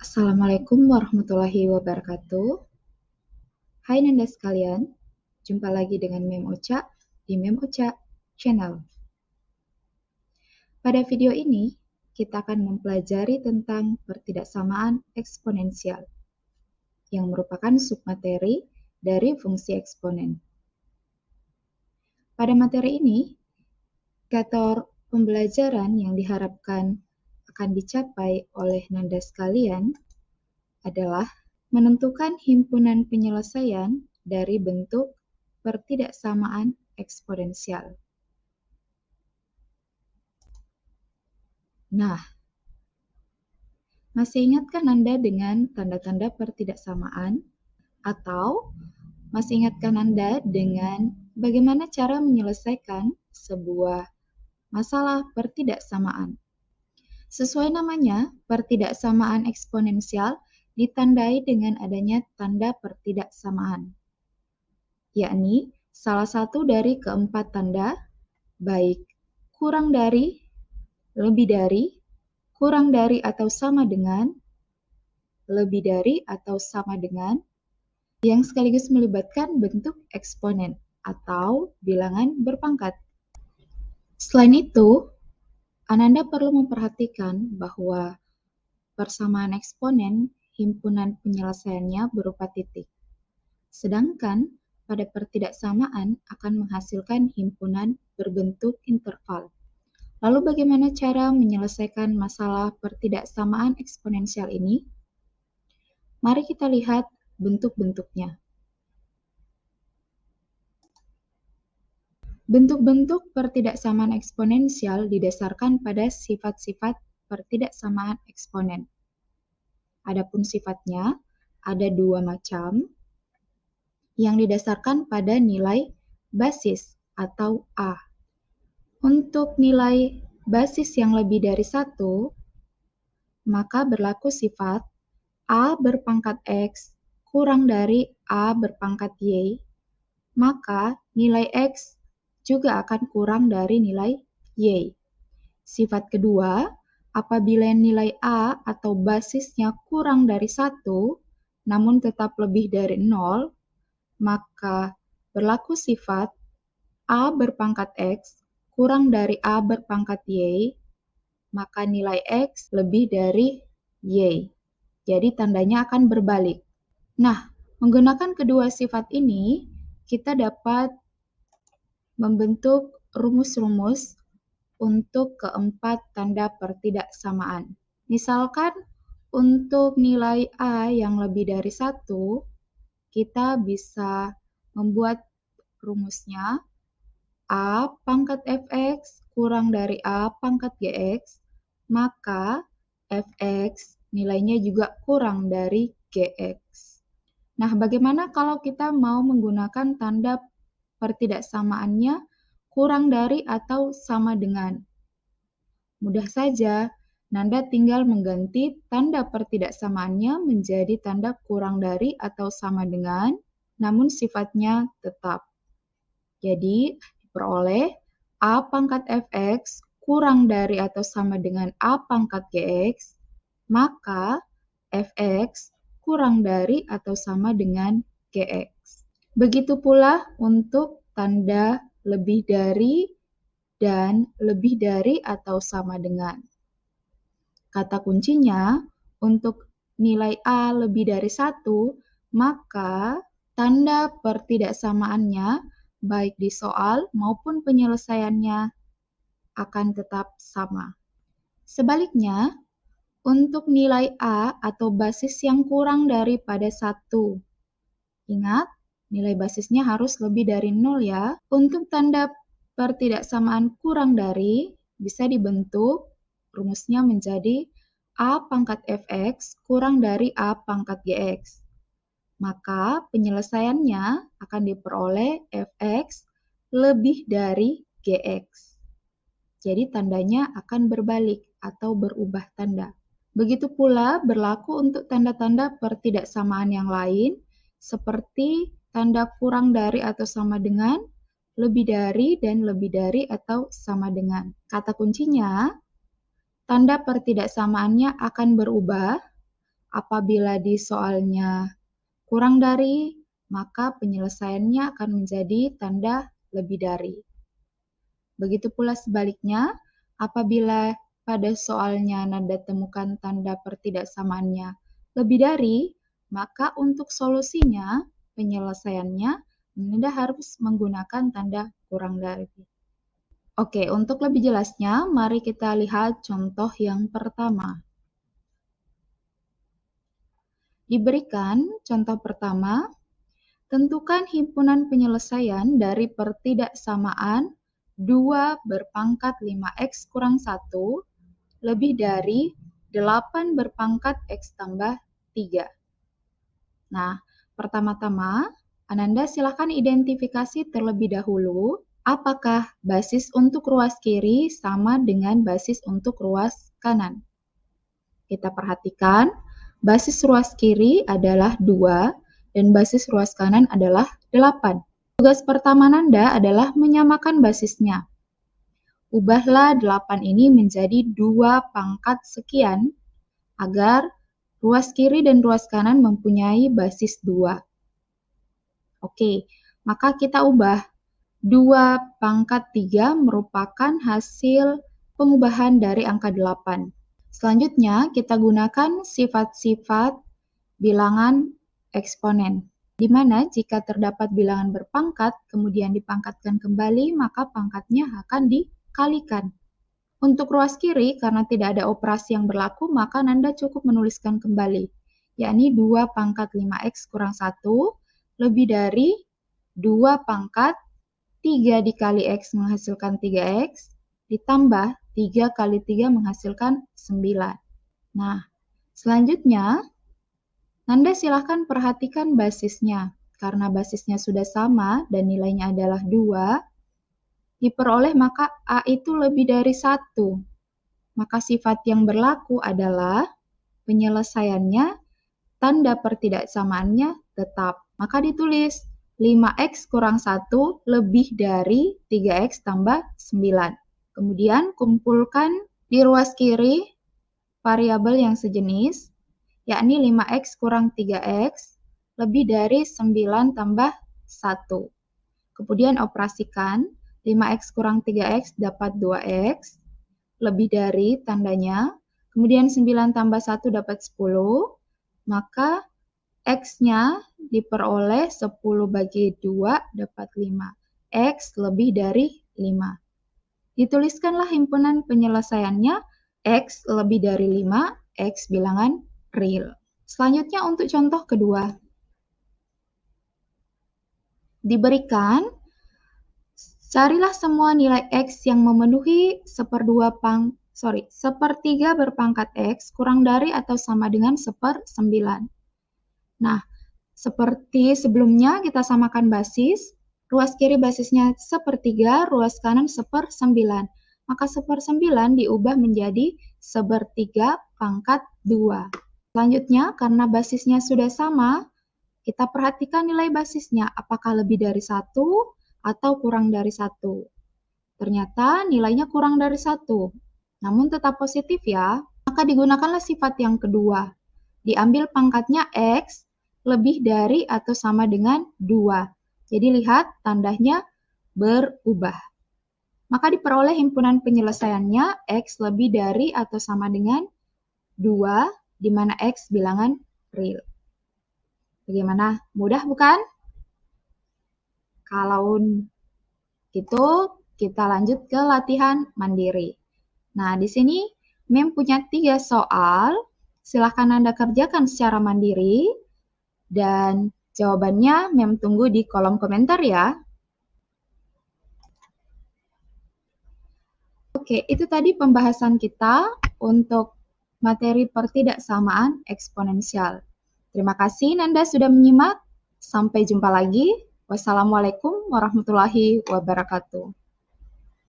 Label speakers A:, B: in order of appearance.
A: Assalamualaikum warahmatullahi wabarakatuh. Hai Nanda sekalian, jumpa lagi dengan Mem Ocha di Mem Ocha Channel. Pada video ini, kita akan mempelajari tentang pertidaksamaan eksponensial, yang merupakan submateri dari fungsi eksponen. Pada materi ini, indikator pembelajaran yang diharapkan akan dicapai oleh Nanda sekalian adalah menentukan himpunan penyelesaian dari bentuk pertidaksamaan eksponensial. Nah, masih ingatkah Anda dengan tanda-tanda pertidaksamaan? Atau masih ingatkah Anda dengan bagaimana cara menyelesaikan sebuah masalah pertidaksamaan? Sesuai namanya, pertidaksamaan eksponensial ditandai dengan adanya tanda pertidaksamaan, yakni salah satu dari keempat tanda, baik kurang dari, lebih dari, kurang dari atau sama dengan, lebih dari atau sama dengan, yang sekaligus melibatkan bentuk eksponen atau bilangan berpangkat. Selain itu, Ananda perlu memperhatikan bahwa persamaan eksponen himpunan penyelesaiannya berupa titik. Sedangkan pada pertidaksamaan akan menghasilkan himpunan berbentuk interval. Lalu bagaimana cara menyelesaikan masalah pertidaksamaan eksponensial ini? Mari kita lihat bentuk-bentuknya. Bentuk-bentuk pertidaksamaan eksponensial didasarkan pada sifat-sifat pertidaksamaan eksponen. Adapun sifatnya ada dua macam, yang didasarkan pada nilai basis atau A. Untuk nilai basis yang lebih dari 1, maka berlaku sifat A berpangkat X kurang dari A berpangkat Y, maka nilai X juga akan kurang dari nilai Y. Sifat kedua, apabila nilai A atau basisnya kurang dari 1, namun tetap lebih dari 0, maka berlaku sifat A berpangkat X kurang dari A berpangkat Y, maka nilai X lebih dari Y. Jadi tandanya akan berbalik. Nah, menggunakan kedua sifat ini, kita dapat membentuk rumus-rumus untuk keempat tanda pertidaksamaan. Misalkan untuk nilai A yang lebih dari 1, kita bisa membuat rumusnya A pangkat fx kurang dari A pangkat gx, maka fx nilainya juga kurang dari gx. Nah, bagaimana kalau kita mau menggunakan tanda pertidaksamaannya kurang dari atau sama dengan? Mudah saja, Nanda tinggal mengganti tanda pertidaksamaannya menjadi tanda kurang dari atau sama dengan, namun sifatnya tetap. Jadi, diperoleh A pangkat fx kurang dari atau sama dengan A pangkat gx, maka fx kurang dari atau sama dengan gx. Begitu pula untuk tanda lebih dari dan lebih dari atau sama dengan. Kata kuncinya, untuk nilai A lebih dari 1, maka tanda pertidaksamaannya baik di soal maupun penyelesaiannya akan tetap sama. Sebaliknya, untuk nilai A atau basis yang kurang daripada 1, ingat, nilai basisnya harus lebih dari 0 ya. Untuk tanda pertidaksamaan kurang dari, bisa dibentuk rumusnya menjadi A pangkat fx kurang dari A pangkat gx. Maka penyelesaiannya akan diperoleh fx lebih dari gx. Jadi tandanya akan berbalik atau berubah tanda. Begitu pula berlaku untuk tanda-tanda pertidaksamaan yang lain, seperti tanda kurang dari atau sama dengan, lebih dari, dan lebih dari atau sama dengan. Kata kuncinya, tanda pertidaksamaannya akan berubah Apabila di soalnya kurang dari, maka penyelesaiannya akan menjadi tanda lebih dari. Begitu pula sebaliknya, apabila pada soalnya Nanda temukan tanda pertidaksamaannya lebih dari, maka untuk solusinya, penyelesaiannya, Nanda harus menggunakan tanda kurang dari. Oke, untuk lebih jelasnya, mari kita lihat contoh yang pertama. Diberikan contoh pertama, tentukan himpunan penyelesaian dari pertidaksamaan 2 berpangkat 5x kurang 1 lebih dari 8 berpangkat x tambah 3. Nah, pertama-tama, Ananda silakan identifikasi terlebih dahulu apakah basis untuk ruas kiri sama dengan basis untuk ruas kanan. Kita perhatikan, basis ruas kiri adalah 2 dan basis ruas kanan adalah 8. Tugas pertama Nanda adalah menyamakan basisnya. Ubahlah 8 ini menjadi 2 pangkat sekian agar ruas kiri dan ruas kanan mempunyai basis 2. Oke, maka kita ubah. 2 pangkat 3 merupakan hasil pengubahan dari angka 8. Selanjutnya, kita gunakan sifat-sifat bilangan eksponen, di mana jika terdapat bilangan berpangkat, kemudian dipangkatkan kembali, maka pangkatnya akan dikalikan. Untuk ruas kiri, karena tidak ada operasi yang berlaku, maka Nanda cukup menuliskan kembali, yakni 2 pangkat 5x kurang 1 lebih dari 2 pangkat 3 dikali X menghasilkan 3X, ditambah 3 kali 3 menghasilkan 9. Nah, selanjutnya, Nanda silahkan perhatikan basisnya. Karena basisnya sudah sama dan nilainya adalah 2, diperoleh maka A itu lebih dari 1. Maka sifat yang berlaku adalah penyelesaiannya, tanda pertidaksamaannya tetap. Maka ditulis 5x kurang 1 lebih dari 3x tambah 9. Kemudian kumpulkan di ruas kiri variabel yang sejenis, yakni 5x kurang 3x lebih dari 9 tambah 1. Kemudian operasikan 5x kurang 3x dapat 2x, lebih dari tandanya, kemudian 9 tambah 1 dapat 10, maka X-nya diperoleh 10 bagi 2 dapat 5. X lebih dari 5. Dituliskanlah himpunan penyelesaiannya X lebih dari 5, X bilangan real. Selanjutnya untuk contoh kedua. Diberikan, carilah semua nilai X yang memenuhi sepertiga berpangkat X kurang dari atau sama dengan 1/9. Nah, seperti sebelumnya kita samakan basis, ruas kiri basisnya 1/3, ruas kanan 1/9. Maka 1/9 diubah menjadi 1/3 pangkat 2. Selanjutnya, karena basisnya sudah sama, kita perhatikan nilai basisnya, apakah lebih dari 1 atau kurang dari 1. Ternyata nilainya kurang dari 1, namun tetap positif ya. Maka digunakanlah sifat yang kedua. Diambil pangkatnya X lebih dari atau sama dengan 2. Jadi lihat tandanya berubah. Maka diperoleh himpunan penyelesaiannya X lebih dari atau sama dengan 2, di mana X bilangan real. Bagaimana? Mudah bukan? Kalau gitu, kita lanjut ke latihan mandiri. Nah, di sini Mem punya 3 soal. Silahkan Anda kerjakan secara mandiri. Dan jawabannya Mem tunggu di kolom komentar ya. Oke, itu tadi pembahasan kita untuk materi pertidaksamaan eksponensial. Terima kasih Nanda sudah menyimak. Sampai jumpa lagi. Wassalamualaikum warahmatullahi wabarakatuh.